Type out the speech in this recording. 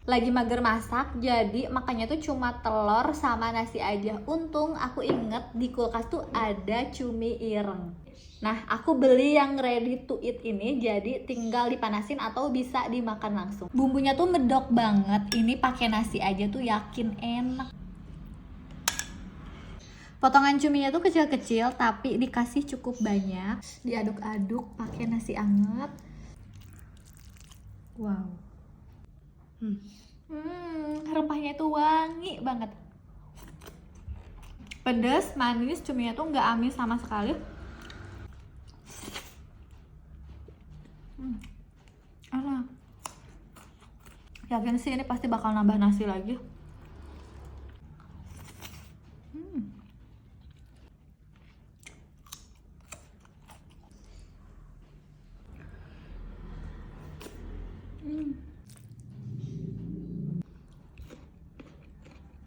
Lagi mager masak, jadi makannya tuh cuma telur sama nasi aja. Untung aku inget di kulkas tuh ada cumi ireng. Nah, aku beli yang ready to eat ini, jadi tinggal dipanasin atau bisa dimakan langsung. Bumbunya tuh medok banget, ini pakai nasi aja tuh yakin enak. Potongan cuminya tuh kecil-kecil tapi dikasih cukup banyak. Diaduk-aduk pakai nasi anget. Wow. Rempahnya itu wangi banget. Pedas, manis, cuminya tuh nggak amis sama sekali. Enak. Yakin sih ini pasti bakal nambah nasi lagi.